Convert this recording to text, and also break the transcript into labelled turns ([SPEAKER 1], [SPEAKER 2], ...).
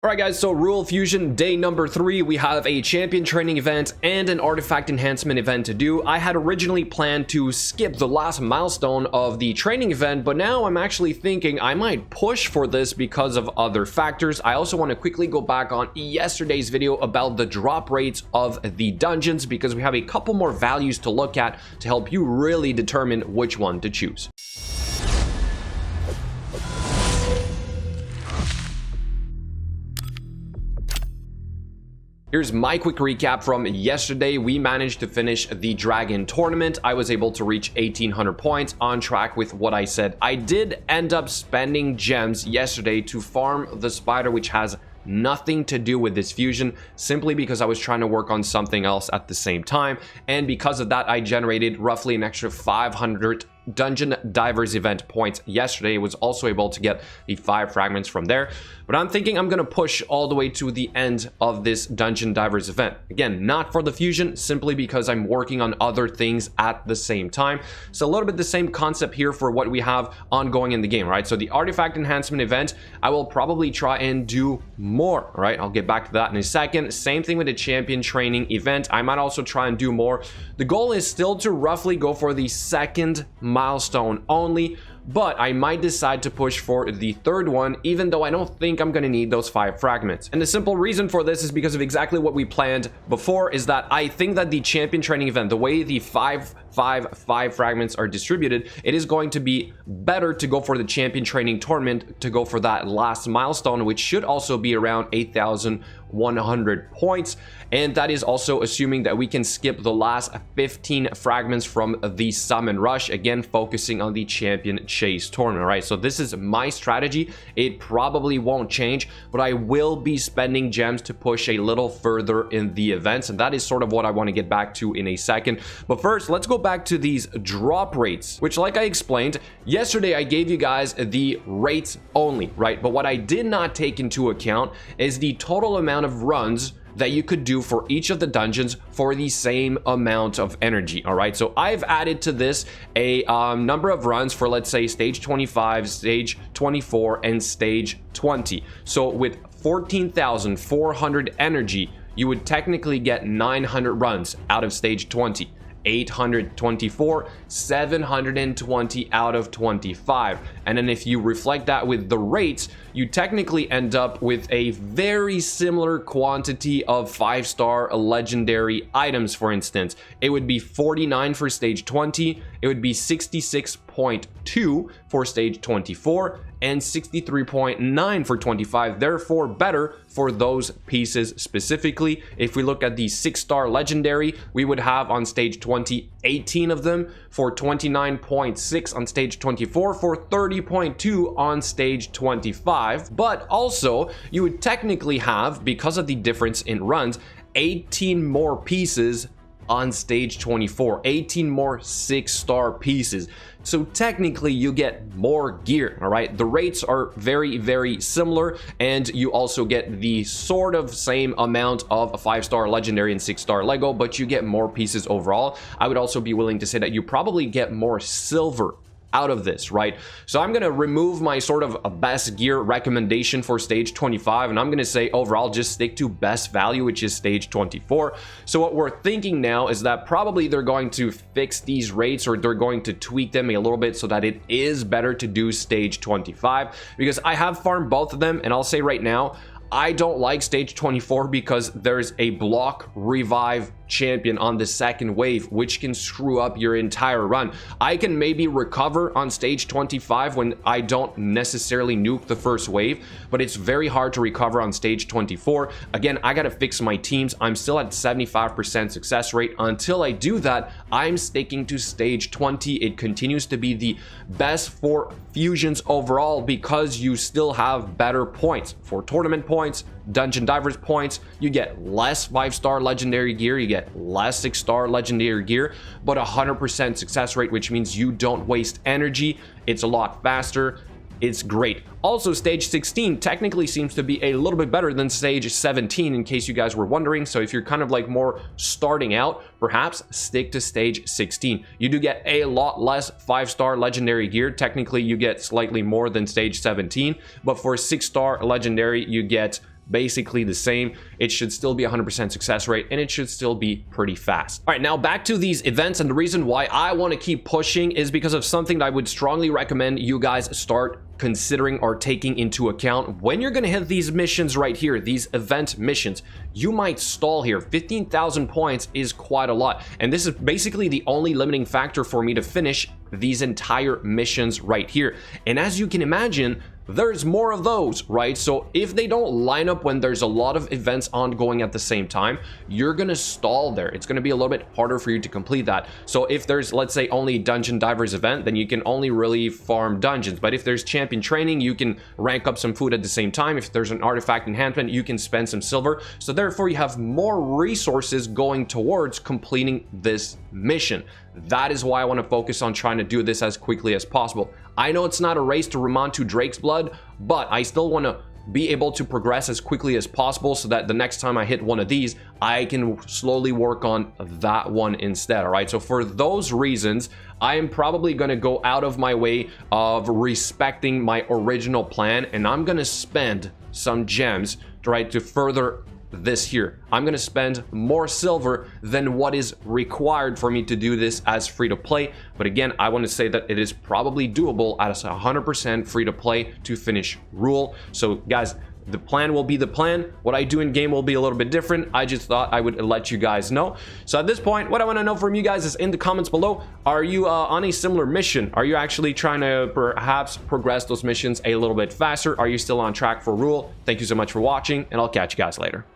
[SPEAKER 1] Alright guys, so Ruel Fusion day number 3, we have a champion training event and an artifact enhancement event to do. I had originally planned to skip the last milestone of the training event, but now I'm actually thinking I might push for this because of other factors. I also want to quickly go back on yesterday's video about the drop rates of the dungeons because we have a couple more values to look at to help you really determine which one to choose. Here's my quick recap from yesterday. We managed to finish the Dragon tournament. I was able to reach 1,800 points, on track with what I said. I did end up spending gems yesterday to farm the spider, which has nothing to do with this fusion, simply because I was trying to work on something else at the same time. And because of that, I generated roughly an extra 500 Dungeon Divers event points yesterday. Was also able to get the 5 fragments from there, but I'm thinking I'm gonna push all the way to the end of this Dungeon Divers event. Again, not for the fusion, simply because I'm working on other things at the same time. So a little bit the same concept here for what we have ongoing in the game, right? So the artifact enhancement event, I will probably try and do more, right? I'll get back to that in a second. Same thing with the champion training event. I might also try and do more. The goal is still to roughly go for the second milestone only, but I might decide to push for the third one, even though I don't think I'm gonna need those 5 fragments. And the simple reason for this is because of exactly what we planned before, is that I think that the champion training event, the way the 5 fragments are distributed, it is going to be better to go for the champion training tournament, to go for that last milestone, which should also be around 8,100 points. And that is also assuming that we can skip the last 15 fragments from the summon rush, again focusing on the champion chase tournament, right? So this is my strategy. It probably won't change, but I will be spending gems to push a little further in the events, and that is sort of what I want to get back to in a second. But first, let's go back to these drop rates, which, like I explained yesterday, I gave you guys the rates only, right? But what I did not take into account is the total amount of runs that you could do for each of the dungeons for the same amount of energy. All right, so I've added to this a number of runs for, let's say, stage 25, stage 24, and stage 20. So with 14,400 energy, you would technically get 900 runs out of stage 20. 824, 720 out of 25. And then if you reflect that with the rates, you technically end up with a very similar quantity of 5-star legendary items. For instance, it would be 49 for stage 20, it would be 66.2 for stage 24, and 63.9 for 25, therefore better for those pieces specifically. If we look at the 6-star legendary, we would have on stage 20 18 of them, for 29.6 on stage 24, for 30.2 on stage 25. But also you would technically have, because of the difference in runs, 18 more pieces on stage 24, 18 more 6-star pieces. So technically you get more gear. All right, the rates are very similar, and you also get the sort of same amount of a 5-star legendary and 6-star Lego, but you get more pieces overall. I would also be willing to say that you probably get more silver out of this, right? So I'm gonna remove my sort of a best gear recommendation for stage 25, and I'm gonna say overall just stick to best value, which is stage 24. So what we're thinking now is that probably they're going to fix these rates, or they're going to tweak them a little bit so that it is better to do stage 25, because I have farmed both of them, and I'll say right now, I don't like stage 24 because there's a block revive champion on the second wave, which can screw up your entire run. I can maybe recover on stage 25 when I don't necessarily nuke the first wave, but it's very hard to recover on stage 24. Again, I gotta fix my teams. I'm still at 75% success rate. Until I do that, I'm sticking to stage 20. It continues to be the best for fusions overall because you still have better points for tournament points, Dungeon Divers points. You get less 5-star legendary gear, you get less 6-star legendary gear, but 100% success rate, which means you don't waste energy. It's a lot faster. It's great. Also, stage 16 technically seems to be a little bit better than stage 17, in case you guys were wondering. So if you're kind of like more starting out, perhaps stick to stage 16. You do get a lot less 5-star legendary gear. Technically, you get slightly more than stage 17, but for 6-star legendary, you get basically the same. It should still be 100% success rate, and it should still be pretty fast. All right, now back to these events, and the reason why I want to keep pushing is because of something that I would strongly recommend you guys start considering or taking into account when you're going to hit these missions right here, these event missions. You might stall here. 15,000 points is quite a lot, and this is basically the only limiting factor for me to finish these entire missions right here. And as you can imagine, there's more of those, right? So if they don't line up when there's a lot of events ongoing at the same time, you're gonna stall there. It's gonna be a little bit harder for you to complete that. So if there's, let's say, only Dungeon Divers event, then you can only really farm dungeons. But if there's champion training, you can rank up some food at the same time. If there's an artifact enhancement, you can spend some silver. So therefore, you have more resources going towards completing this mission. That is why I want to focus on trying to do this as quickly as possible. I know it's not a race to Ramontu Drake's Blood, but I still want to be able to progress as quickly as possible so that the next time I hit one of these, I can slowly work on that one instead. All right, so for those reasons, I am probably going to go out of my way of respecting my original plan, and I'm going to spend some gems, right, to further this here. I'm going to spend more silver than what is required for me to do this as free to play. But again, I want to say that it is probably doable as 100% free to play to finish Ruel. So guys, the plan will be the plan. What I do in game will be a little bit different. I just thought I would let you guys know. So at this point, what I want to know from you guys is in the comments below, are you on a similar mission? Are you actually trying to perhaps progress those missions a little bit faster? Are you still on track for Ruel? Thank you so much for watching, and I'll catch you guys later.